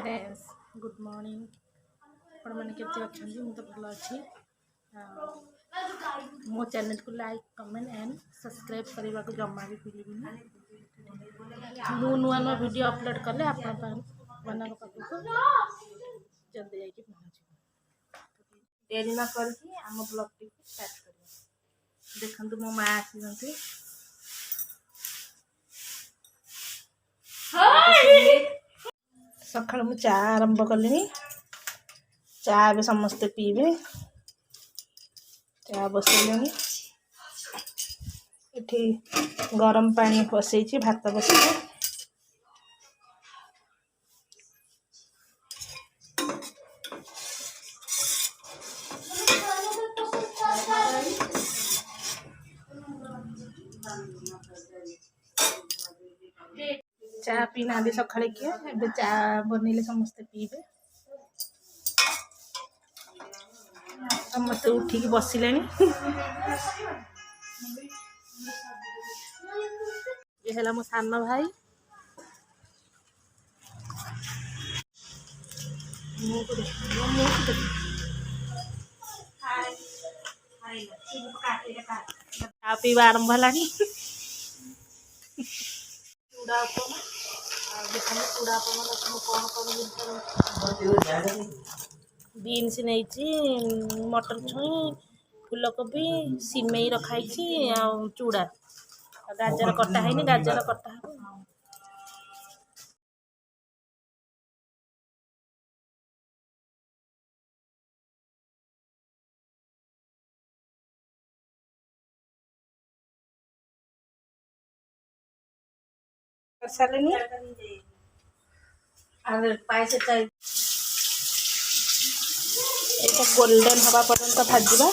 Friends good morning आपण मैंने केमती अच्छा मुझे भल अच्छी मो चैनल को लाइक कमेंट एंड सब्सक्राइब करने को जमा भी भूलि नुआ नुआ वीडियो अपलोड कले आपण पाखक जल्दी जाकि पहुँच डेरी न करके आम ब्लॉग टी स्टार्ट कर देखो मो माँ आसी सकाल मु चा आरंभ कली चा भी समस्ते पीबे चा बसैले ये गरम पानी बसई भात बसई चा पीना सका किए ए चा बनइले समस्ते पीबे समस्ते उठिक बसिले ये है मो सान भाई चा पीवा आरंभ है चूड़ा चूड़ा बीन्स नहीं मटर छुई फूलकोबी सिमई रखाई चूड़ा गाजर कटा है गाजर कटा है गोल्डन हवा पर्यंत भाजवा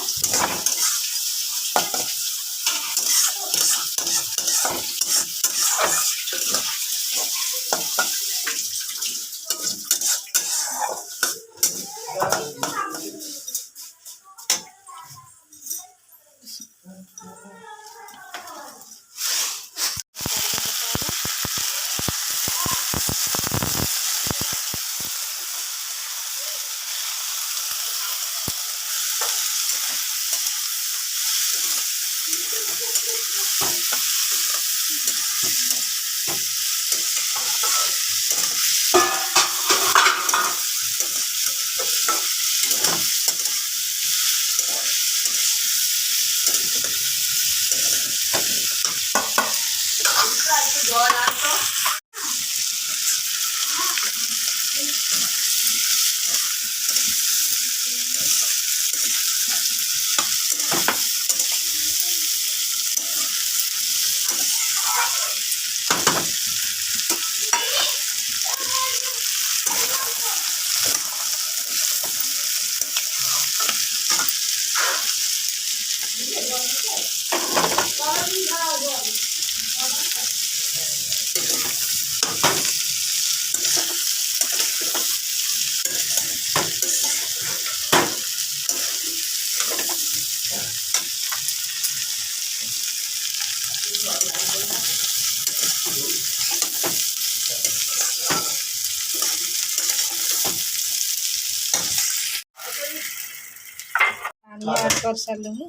पानी ऐड कर सारे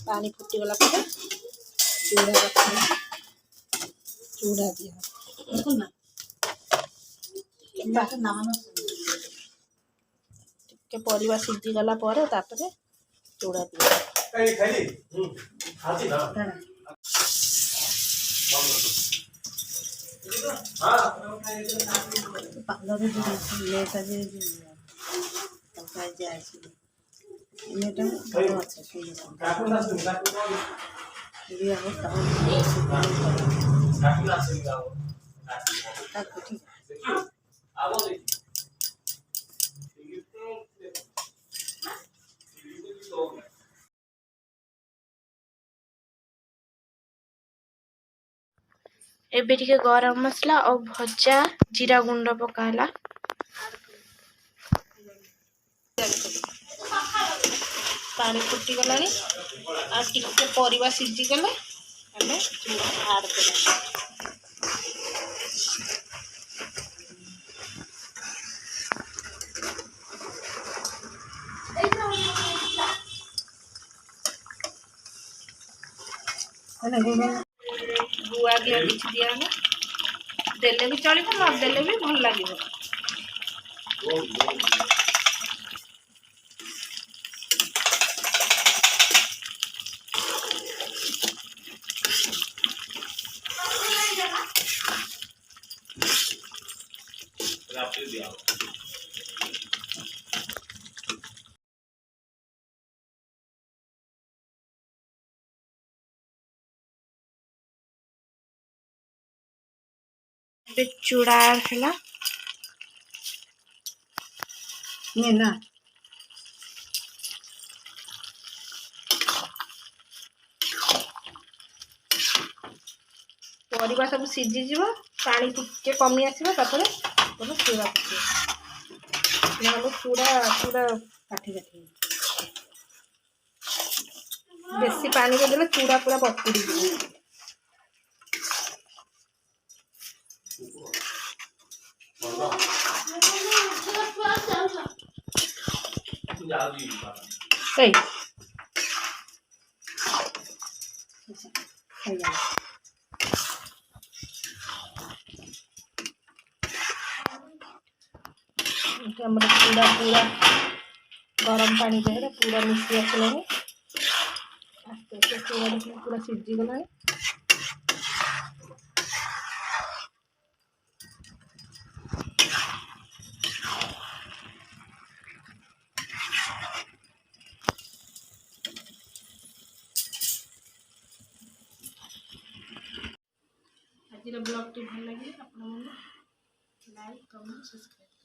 पानी फुटीगला चूड़ा रख चूड़ा दिया परिवा सीझी गला चूड़ा दिया एबे टिके गरम मसला और भजा जीरा गुंड पकाला पानी फुटी गला परिवा सीझी गले चूड़ा ऐड कर गुआ घिଅ କିଛି ଦିଆହେଲା ଦେଲେ ବି ଚଳିବ ନ ଦେଲେ ବି ଭଲ ଲାଗିବ। चूड़ा है ना परिवा सब सीझीज पानी टिके कमी आसो चूड़ा पकेब चूड़ा पूरा काठी काठी बेसी पानी देदेले चूड़ा पूरा बतुरी चूड़ा पूरा गरम पानी देहरे पूरा मिसी आसला आस्ते आस्ते चूड़ा पूरा सीझी गला आज ब्लॉग टी भल लगे आप लाइक कमेंट सब्सक्राइब।